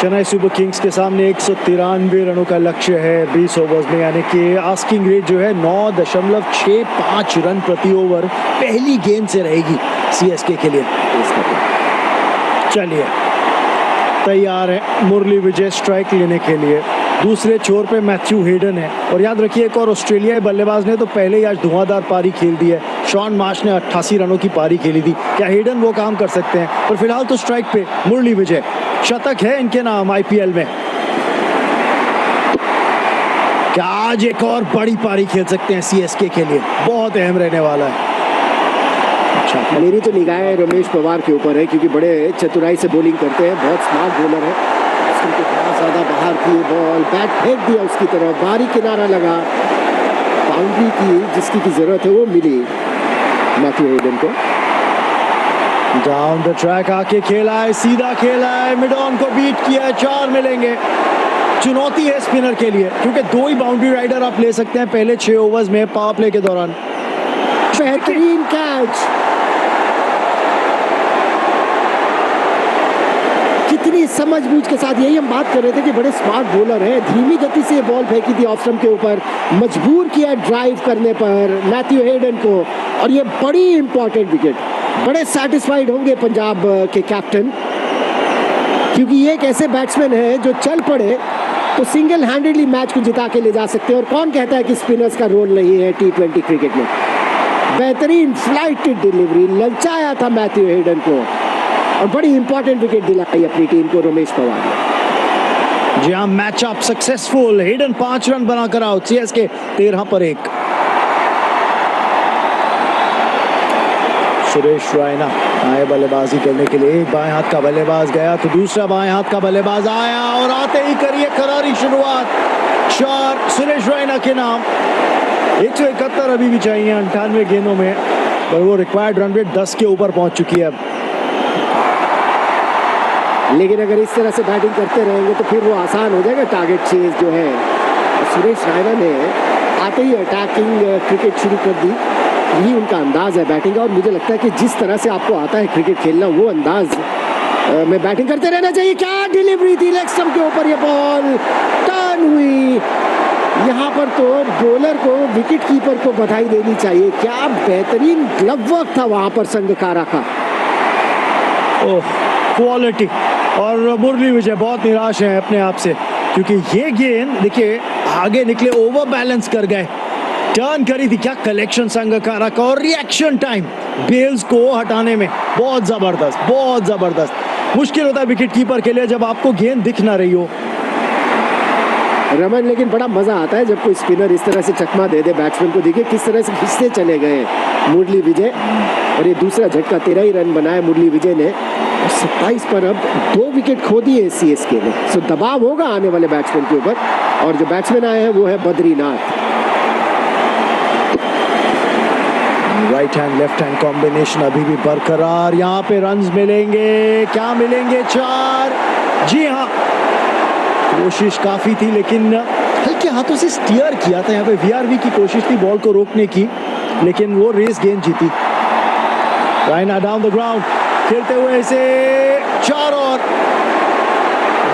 Chennai super Kings के सामने 193 रनों का लक्ष्य है 20 ओवर्स में, यानी कि आस्किंग रेट जो है 9.65 रन प्रति ओवर पहली गेंद से रहेगी सीएसके के लिए। चलिए तैयार है मुरली विजय स्ट्राइक लेने के लिए। दूसरे छोर पे मैथ्यू हेडन है, और याद रखिए एक और ऑस्ट्रेलियाई बल्लेबाज ने तो पहले ही आज धुआंधार पारी खेल दी है। शॉन मार्श ने 88 रनों की पारी खेली थी। क्या हेडन वो काम कर सकते हैं? पर फिलहाल तो स्ट्राइक पे मुरली विजय। शतक है इनके नाम आईपीएल में। क्या आज एक और बड़ी पारी खेल सकते हैं सीएसके के लिए? बहुत अहम रहने वाला है। मेरी तो निगाहें रमेश पवार के ऊपर है, क्योंकि बड़े चतुराई से बॉलिंग करते हैं, बहुत स्मार्ट बॉलर है। बहुत ज्यादा बाहर की बॉल, बैट फेंक दिया उसकी तरफ, बाहरी किनारा लगा, बाउंड्री की जिसकी की जरूरत है वो मिली मैथ्यू हेडन को। डाउन द ट्रैक आके खेला है, सीधा खेला है, मिड ऑन को बीट किया है, 4 मिलेंगे। चुनौती है स्पिनर के लिए, क्योंकि 2 ही बाउंड्री राइडर आप ले सकते हैं पहले 6 ओवर्स में पावर प्ले के दौरान। बेहतरीन कैच, कितनी समझबूझ के साथ, यही हम बात कर रहे थे कि बड़े स्मार्ट बॉलर है। धीमी गति से बॉल फेंकी थी ऑफ स्टंप के ऊपर, मजबूर किया ड्राइव करने पर मैथ्यू हेडन को, और ये बड़ी इंपॉर्टेंट विकेट। बड़े सैटिस्फाइड होंगे पंजाब के कैप्टन, क्योंकि ये एक ऐसे बैट्समैन है जो चल पड़े तो सिंगल हैंडेडली मैच को जिता के ले जा सकते हैं। और कौन कहता है कि स्पिनर्स का रोल नहीं है T20 क्रिकेट में। बेहतरीन फ्लाइट डिलीवरी, ललचाया था मैथ्यू हेडन को, और बड़ी इंपॉर्टेंट विकेट दिलाई अपनी टीम को रमेश पवार ने। जी हाँ, मैचअप सक्सेसफुल। हेडन 5 रन बनाकर आउट, सीएसके 13 पर 1। सुरेश रैना आए बल्लेबाजी करने के लिए। एक बाएं हाथ का बल्लेबाज गया तो दूसरा बाएं हाथ का बल्लेबाज आया, और आते ही करिए करारी शुरुआत। 4 सुरेश रैना के नाम। 171 अभी भी चाहिए 98 गेंदों में, पर वो रिक्वायर्ड रन रेट 10 के ऊपर पहुंच चुकी है अब। लेकिन अगर इस तरह से बैटिंग करते रहेंगे तो फिर वो आसान हो जाएगा टारगेट चेज जो है। सुरेश रैना ने आते ही अटैकिंग क्रिकेट शुरू कर दी, यही उनका अंदाज है बैटिंग का। और मुझे लगता है कि जिस तरह से आपको आता है क्रिकेट खेलना, वो अंदाज में बैटिंग करते रहना चाहिए। क्या डिलीवरी थी, लेग स्टंप के ऊपर ये बॉल टर्न हुई। यहाँ पर तो बॉलर को, विकेट कीपर को बधाई देनी चाहिए। क्या बेहतरीन ग्लव वर्क था वहां पर संगकारा का। ओह, क्वालिटी। और मुरली विजय बहुत निराश है अपने आप से, क्योंकि ये गेंद देखिए आगे निकले, ओवर बैलेंस कर गए, टर्न करी थी। क्या कलेक्शन संगकारा का, और रिएक्शन टाइम बेल्स को हटाने में बहुत जबरदस्त, बहुत जबरदस्त। मुश्किल होता है विकेट कीपर के लिए जब आपको गेंद दिख ना रही हो। रमन, लेकिन बड़ा मजा आता है जब कोई स्पिनर इस तरह से चकमा दे दे बैट्समैन को। देखिए किस तरह से खिंचते चले गए मुरली विजय, और ये दूसरा झटका 13 ही रन बनाया मुरली विजय ने, और 27 पर अब 2 विकेट खो दिए सीएसके ने। सो दबाव होगा आने वाले बैट्समैन के ऊपर, और जो बैट्समैन आए हैं वो है Badrinath. Right hand left hand combination अभी भी बरकरार। यहाँ पे रन्स मिलेंगे, क्या मिलेंगे? 4। जी हाँ, कोशिश काफी थी, लेकिन हल्के हाथों से स्टीयर किया था। यहाँ पे वीआरवी की कोशिश थी बॉल को रोकने की, लेकिन वो रेस गेंद जीती। रैना डाउन द ग्राउंड खेलते हुए इसे 4, और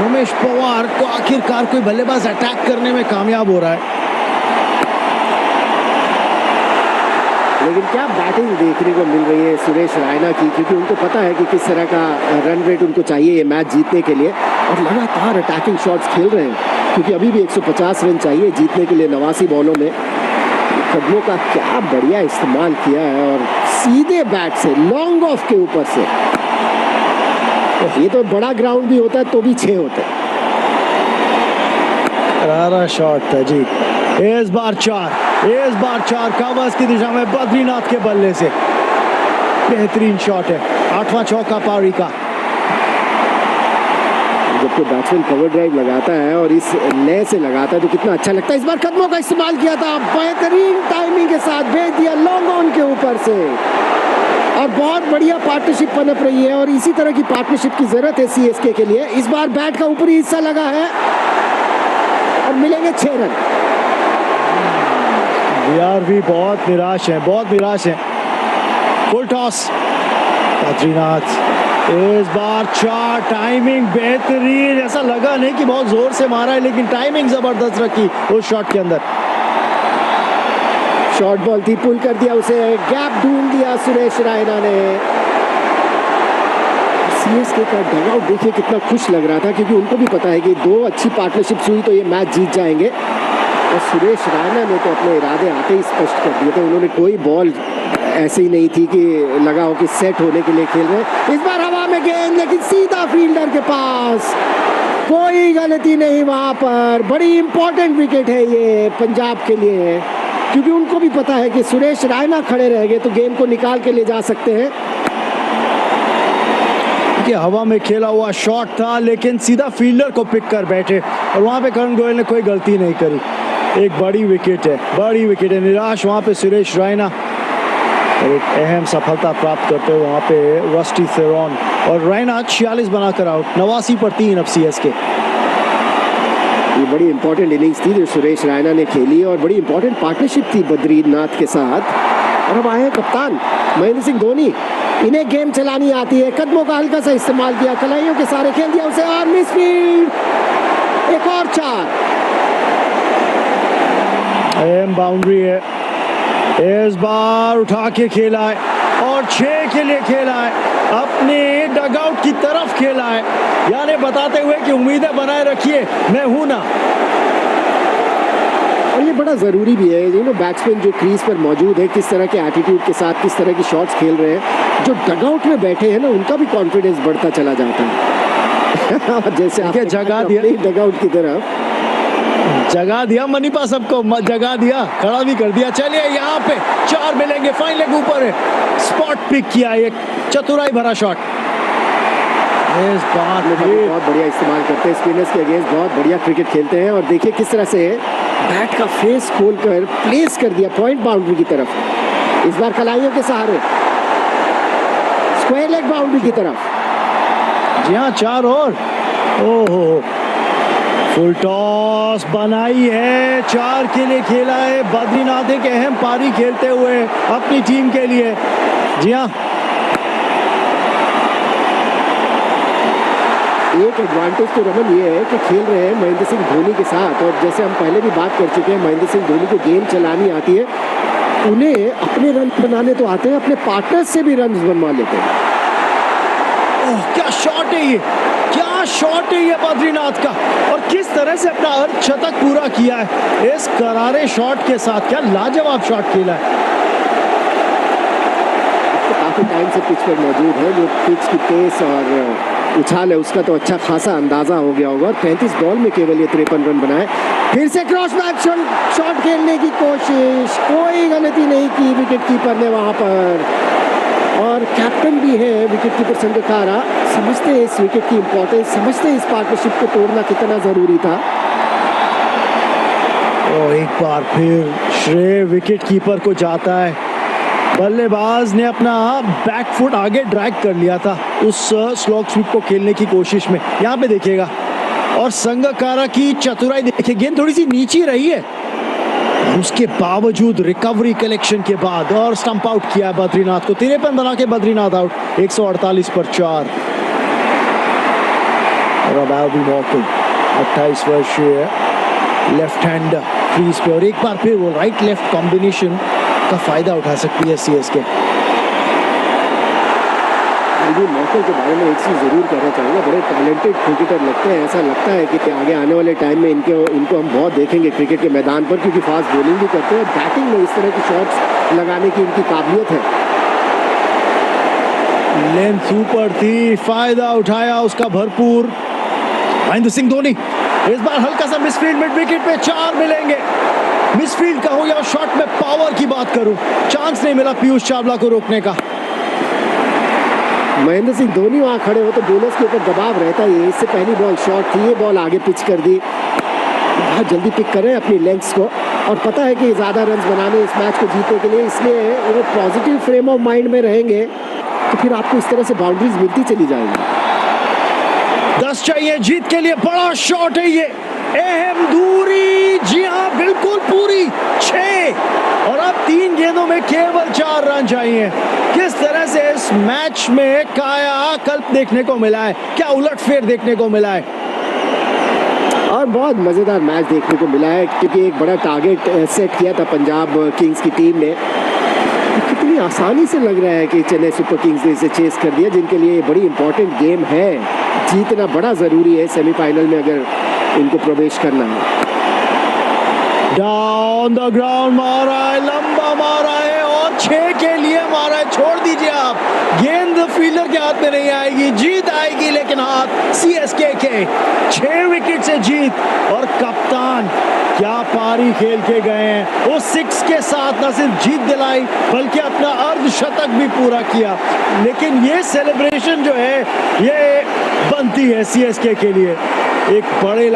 रमेश पवार को आखिरकार कोई बल्लेबाज अटैक करने में कामयाब हो रहा है। लेकिन क्या बैटिंग देखने को मिल रही है सुरेश रैना की, क्योंकि उनको पता है कि किस तरह का रन रेट उनको चाहिए ये मैच जीतने के लिए, और लगातार अटैकिंग शॉट्स खेल रहे हैं, क्योंकि अभी भी 150 रन चाहिए जीतने के लिए 89 बॉलों में। कदमों का क्या बढ़िया इस्तेमाल किया है, और सीधे बैट से लॉन्ग ऑफ के ऊपर से। ये तो बड़ा ग्राउंड भी होता है तो भी 6 होते हैं। करारा शॉट था जी। इस बार 4 कवर्स की दिशा में बद्रीनाथ के बल्ले से बेहतरीन शॉट है। 8वां चौका पारी का। जब कोई बैट्समैन कवर ड्राइव लगाता है और इस लय से लगाता है तो कितना अच्छा लगता है। इस बार कदमों का इस्तेमाल किया था, बेहतरीन टाइमिंग के साथ भेज दिया लॉन्ग ऑन के ऊपर से, और बहुत बढ़िया पार्टनरशिप पनप रही है, और इसी तरह की पार्टनरशिप की जरूरत है सीएसके के लिए। इस बार बैट का ऊपरी हिस्सा लगा है और मिलेंगे 6 रन। वीआरवी बहुत निराश है, बहुत निराश है। फुल टॉस, बद्रीनाथ इस बार 4, टाइमिंग बेहतरीन, ऐसा लगा नहीं कि बहुत जोर से मारा है, लेकिन टाइमिंग जबरदस्त रखी उस शॉट के अंदर। शॉर्ट बॉल थी, पुल कर दिया उसे, गैप ढूंढ दिया सुरेश रायना ने। सीएसके का डगआउट देखिए कितना खुश लग रहा था, क्योंकि उनको भी पता है कि 2 अच्छी पार्टनरशिप्स हुई तो ये मैच जीत जाएंगे। और सुरेश रायना ने तो अपने इरादे आते ही स्पष्ट कर दिए थे। उन्होंने कोई बॉल ऐसी ही नहीं थी कि लगा हो कि सेट होने के लिए खेल रहे हैं। इस बार हवा में गेंद, लेकिन सीधा फील्डर के पास, कोई गलती नहीं वहां पर। बड़ी इंपॉर्टेंट विकेट है ये पंजाब के लिए, क्योंकि उनको भी पता है कि सुरेश रायना खड़े रहेंगे तो गेम को निकाल के ले जा सकते हैं। कि हवा में खेला हुआ शॉट था, लेकिन सीधा फील्डर को पिक कर बैठे, और वहां पे करण गोयल ने कोई गलती नहीं करी। एक बड़ी विकेट है, बड़ी विकेट है। निराश वहां पे सुरेश रायना, और एक अहम सफलता प्राप्त करते हुए वहां पे रस्टी थेरॉन, और रायना 46 बनाकर आउट। 89 पर 3 अब सीएसके। ये बड़ी इंपॉर्टेंट इनिंग्स थी जो सुरेश रायना ने खेली, और बड़ी इंपॉर्टेंट पार्टनरशिप थी बद्रीनाथ के साथ। और अब आए हैं कप्तान महेंद्र सिंह धोनी। इन्हें गेम चलानी आती है, कदमों का हल्का सा इस्तेमाल किया, कलाइयों के सारे खेल दिया उसे, और मिस फील्ड, एक और 4। अहम बाउंड्री है, इस बार उठा के खेला है, और 6 के लिए खेला है, अपने डगआउट की तरफ खेला है, यानी बताते हुए कि उम्मीदें बनाए रखिए, मैं हूं ना। और ये बड़ा ज़रूरी भी है, यू नो, बैट्समैन जो क्रीज पर मौजूद है किस तरह के एटीट्यूड के साथ किस तरह की शॉट्स खेल रहे हैं। जो डगआउट में बैठे हैं ना, उनका भी कॉन्फिडेंस बढ़ता चला जाता है। जैसे आपने जगा दिया डगआउट की तरफ, जगा दिया मनीपा सबको, जगा दिया, खड़ा भी कर दिया। चलिए यहाँ पे 4 मिलेंगे, फाइन लेग ऊपर है, स्पॉट पिक किया, एक चतुराई भरा शॉट। इस बार बहुत बढ़िया इस्तेमाल करते हैं स्पिनर्स के अगेंस्ट, बहुत बढ़िया क्रिकेट खेलते हैं। और देखिए किस तरह से बैट का फेस खोलकर प्लेस कर दिया पॉइंट बाउंड्री की तरफ। इस बार कलाइयों के सहारे स्क्वायर लेग बाउंड्री की तरफ। जी हाँ, 4 और, ओहो, फुल टॉस बनाई है, 4 के लिए खेला है। बद्रीनाथ एक अहम पारी खेलते हुए अपनी टीम के लिए। जी हाँ, एक एडवांटेज तो रमन ये है कि खेल रहे हैं महेंद्र सिंह धोनी के साथ, और जैसे हम पहले भी बात कर चुके हैं, महेंद्र सिंह धोनी को गेम चलानी आती है। उन्हें अपने रन बनाने तो आते हैं, अपने पार्टनर्स से भी रन बनवा लेते हैं। ओह, क्या शॉट है ये, क्या शॉट है ये बद्रीनाथ का, और किस तरह से अपना अर्धशतक पूरा किया है इस करारे शॉट के साथ। क्या लाजवाब शॉट खेला है। तो काफी टाइम से पिच पर मौजूद है, जो पिच की पेस और उछाल है उसका तो अच्छा खासा अंदाजा हो गया होगा। 35 बॉल में केवल ये 53 रन बनाए। फिर से क्रॉस बैक शॉट खेलने की कोशिश, कोई गलती नहीं की विकेट कीपर ने वहां पर, और कैप्टन भी है विकेट कीपर संगकारा। समझते हैं इस विकेट की इंपॉर्टेंस, समझते हैं इस पार्टनरशिप को तोड़ना कितना जरूरी था। और एक बार फिर श्रेय विकेट कीपर को जाता है। बल्लेबाज ने अपना बैक फुट आगे ड्रैग कर लिया था उस स्लॉग स्वीप को खेलने की कोशिश में। यहाँ पे देखिएगा, और संगकारा की चतुराई देखिए, गेंद थोड़ी सी नीचे रही है, उसके बावजूद रिकवरी कलेक्शन के बाद और स्टंप आउट किया बद्रीनाथ को। 53 बना के बद्रीनाथ आउट, 148 पर 4। और अब एल्बी मॉर्गन 28 वर्षीय लेफ्ट हैंड क्रीज पे, और एक बार फिर वो राइट लेफ्ट कॉम्बिनेशन का फायदा उठा सकती है सीएसके। मौके के बारे में एक चीज जरूर कहना चाहूंगा, बड़े टैलेंटेड क्रिकेटर लगते हैं। ऐसा लगता है कि आगे आने वाले टाइम में इनको हम बहुत देखेंगे क्रिकेट के मैदान पर, क्योंकि फास्ट बॉलिंग भी करते हैं, बैटिंग में इस तरह की शॉट्स लगाने की इनकी काबिलियत है। लेंथ ऊपर थी, फायदा उठाया उसका भरपूर महेंद्र सिंह धोनी। इस बार हल्का सा मिसफील्ड, मिड विकेट पे 4 मिलेंगे। मिसफील्ड का हो या शॉट में पावर की बात करूं, चांस नहीं मिला पीयूष चावला को रोकने का। महेंद्र सिंह धोनी वहां खड़े हो तो बॉलर्स के ऊपर दबाव रहता ही है। इससे पहली बॉल शॉट थी, ये बॉल आगे पिच कर दी। बहुत जल्दी पिक करें अपनी लेग्स को, और पता है कि ज्यादा रन बनाने इस मैच को जीतने के लिए, इसलिए वो पॉजिटिव फ्रेम ऑफ माइंड में रहेंगे तो फिर आपको इस तरह से बाउंड्रीज मिलती चली जाएंगी। 10 चाहिए जीत के लिए, बड़ा शॉट है ये, अहम दूरी पूरी, जी हाँ बिल्कुल पूरी, 6 और अब 3 गेंदों में केवल 4 रन चाहिए। किस तरह से इस मैच में कायाकल्प देखने को मिला है, क्या उलटफेर देखने को मिला है। और बहुत मज़ेदार मैच देखने को मिला है, क्योंकि एक बड़ा टारगेट सेट किया था पंजाब किंग्स की टीम ने। कितनी आसानी से लग रहा है कि चेन्नई सुपर किंग्स ने इसे चेस कर दिया, जिनके लिए ये बड़ी इंपॉर्टेंट गेम है। जीतना बड़ा ज़रूरी है सेमीफाइनल में अगर इनको प्रवेश करना है। डाउन द ग्राउंड मारा है, लंबा मारा है और 6 के लिए मारा है। छोड़ दीजिए आप, गेंद फील्डर के हाथ में नहीं आएगी, जीत आएगी लेकिन हाथ सीएसके के। 6 विकेट से जीत और कप्तान क्या पारी खेल के गए हैं। उस 6 के साथ न सिर्फ जीत दिलाई बल्कि अपना अर्धशतक भी पूरा किया। लेकिन ये सेलिब्रेशन जो है ये बनती है सीएसके के लिए एक बड़े